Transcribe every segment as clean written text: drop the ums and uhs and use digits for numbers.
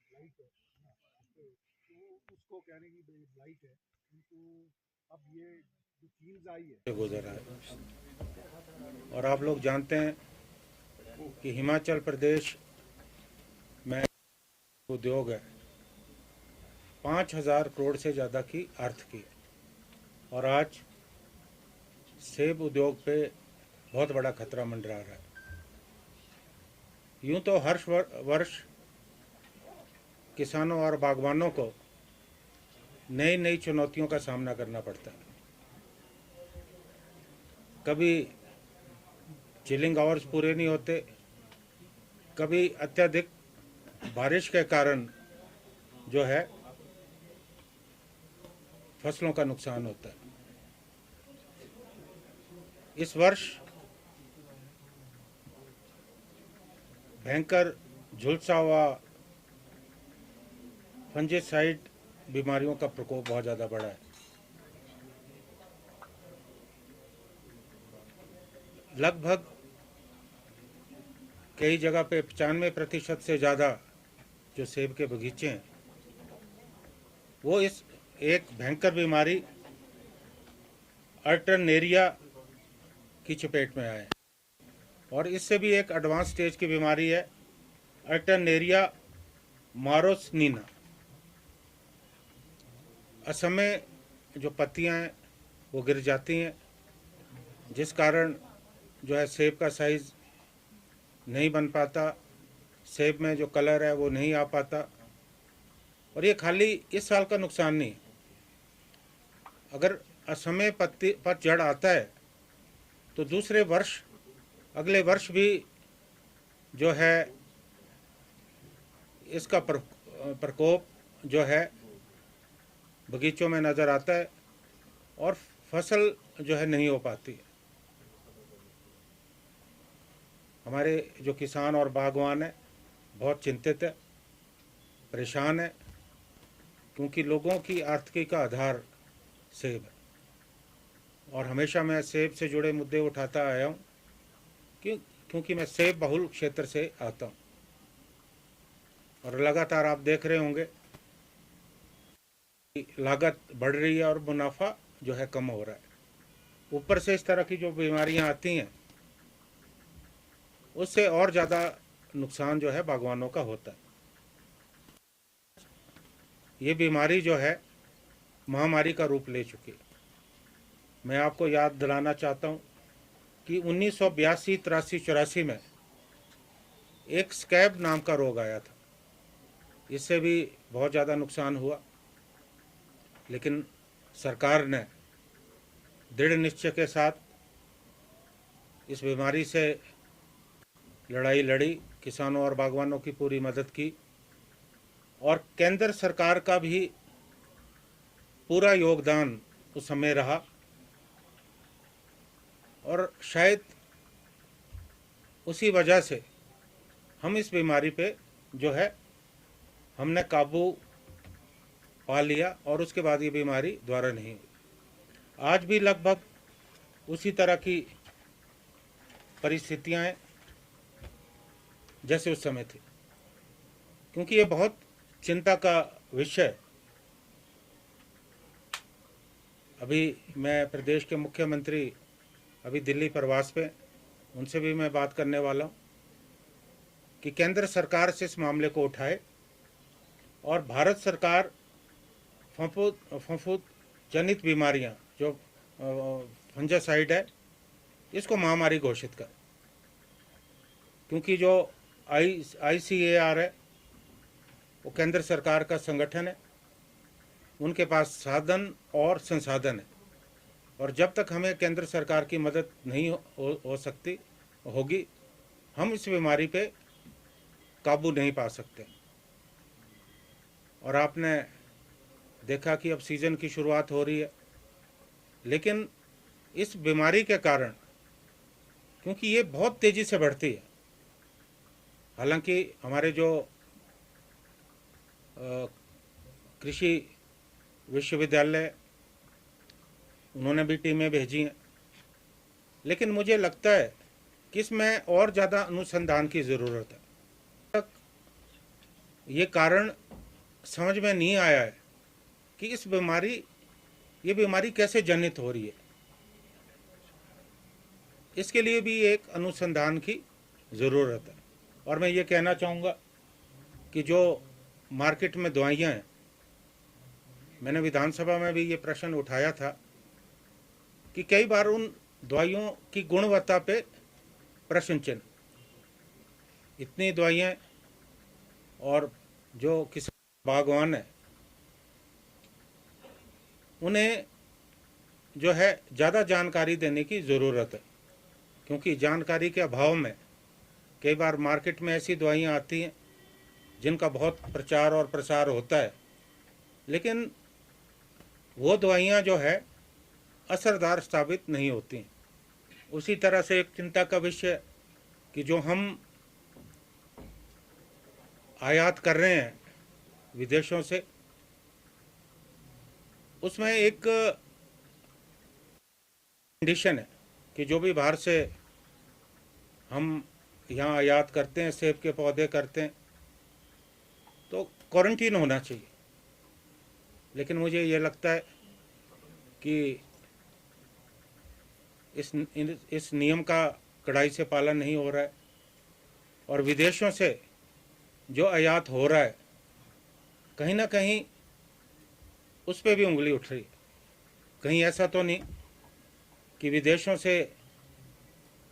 Blight है ना, तो उसको कहने की ब्लाइट है, किंतु अब ये जो चीज आई है गुजर रहा है। और आप लोग जानते हैं कि हिमाचल प्रदेश में उद्योग है 5,000 करोड़ से ज़्यादा की अर्थ की, और आज सेब उद्योग पे बहुत बड़ा खतरा मंडरा रहा है। यूं तो हर वर्ष किसानों और बागवानों को नई नई चुनौतियों का सामना करना पड़ता है। कभी चिलिंग आवर्स पूरे नहीं होते, कभी अत्यधिक बारिश के कारण जो है फसलों का नुकसान होता है। इस वर्ष भयंकर झुलसा हुआ फंजीसाइड बीमारियों का प्रकोप बहुत ज़्यादा बढ़ा है। लगभग कई जगह पे 95% से ज़्यादा जो सेब के बगीचे हैं वो इस एक भयंकर बीमारी अर्टनेरिया की चपेट में आए हैं। और इससे भी एक एडवांस स्टेज की बीमारी है अर्टनेरिया मारोसनीना। असमय जो पत्तियां हैं वो गिर जाती हैं, जिस कारण जो है सेब का साइज़ नहीं बन पाता, सेब में जो कलर है वो नहीं आ पाता। और ये खाली इस साल का नुकसान नहीं, अगर असमय पतझड़ आता है तो दूसरे वर्ष अगले वर्ष भी जो है इसका प्रकोप जो है बगीचों में नज़र आता है और फसल जो है नहीं हो पाती। हमारे जो किसान और बागवान हैं बहुत चिंतित है, परेशान है, क्योंकि लोगों की आर्थिकी का आधार सेब है। और हमेशा मैं सेब से जुड़े मुद्दे उठाता आया हूँ क्योंकि मैं सेब बहुल क्षेत्र से आता हूँ। और लगातार आप देख रहे होंगे कि लागत बढ़ रही है और मुनाफा जो है कम हो रहा है। ऊपर से इस तरह की जो बीमारियां आती हैं उससे और ज़्यादा नुकसान जो है बागवानों का होता है। ये बीमारी जो है महामारी का रूप ले चुकी है। मैं आपको याद दिलाना चाहता हूँ कि 1982, 83, 84 में एक स्कैब नाम का रोग आया था। इससे भी बहुत ज़्यादा नुकसान हुआ, लेकिन सरकार ने दृढ़ निश्चय के साथ इस बीमारी से लड़ाई लड़ी, किसानों और बागवानों की पूरी मदद की, और केंद्र सरकार का भी पूरा योगदान उस समय रहा। और शायद उसी वजह से हम इस बीमारी पे जो है हमने काबू पा लिया और उसके बाद ये बीमारी दोबारा नहीं हुई। आज भी लगभग उसी तरह की परिस्थितियां हैं जैसे उस समय थी, क्योंकि ये बहुत चिंता का विषय है। अभी मैं प्रदेश के मुख्यमंत्री अभी दिल्ली प्रवास पे, उनसे भी मैं बात करने वाला हूँ कि केंद्र सरकार से इस मामले को उठाए और भारत सरकार फफूंद जनित बीमारियां जो फंजासाइड है इसको महामारी घोषित कर, क्योंकि जो ICAR है वो केंद्र सरकार का संगठन है, उनके पास साधन और संसाधन है। और जब तक हमें केंद्र सरकार की मदद नहीं हो सकती होगी हम इस बीमारी पे काबू नहीं पा सकते। और आपने देखा कि अब सीज़न की शुरुआत हो रही है, लेकिन इस बीमारी के कारण, क्योंकि ये बहुत तेज़ी से बढ़ती है, हालांकि हमारे जो कृषि विश्वविद्यालय उन्होंने भी टीमें भेजी हैं, लेकिन मुझे लगता है कि इसमें और ज़्यादा अनुसंधान की ज़रूरत है। ये कारण समझ में नहीं आया है कि ये बीमारी कैसे जनित हो रही है। इसके लिए भी एक अनुसंधान की ज़रूरत है। और मैं ये कहना चाहूँगा कि जो मार्केट में दवाइयाँ हैं, मैंने विधानसभा में भी ये प्रश्न उठाया था कि कई बार उन दवाइयों की गुणवत्ता पे प्रश्न चिन्ह, इतनी दवाइयाँ, और जो किसान बागवान है उन्हें जो है ज़्यादा जानकारी देने की ज़रूरत है, क्योंकि जानकारी के अभाव में कई बार मार्केट में ऐसी दवाइयाँ आती हैं जिनका बहुत प्रचार और प्रसार होता है, लेकिन वो दवाइयाँ जो है असरदार साबित नहीं होती हैं। उसी तरह से एक चिंता का विषय कि जो हम आयात कर रहे हैं विदेशों से, उसमें एक कंडीशन है कि जो भी बाहर से हम यहाँ आयात करते हैं, सेब के पौधे करते हैं, तो क्वारंटीन होना चाहिए। लेकिन मुझे ये लगता है कि इस नियम का कड़ाई से पालन नहीं हो रहा है, और विदेशों से जो आयात हो रहा है कहीं ना कहीं उस पर भी उंगली उठ रही है। कहीं ऐसा तो नहीं कि विदेशों से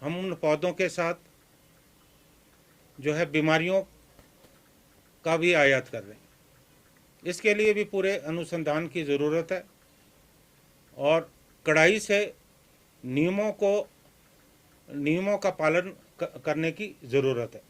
हम उन पौधों के साथ जो है बीमारियों का भी आयात कर रहे हैं। इसके लिए भी पूरे अनुसंधान की ज़रूरत है और कड़ाई से नियमों का पालन करने की ज़रूरत है।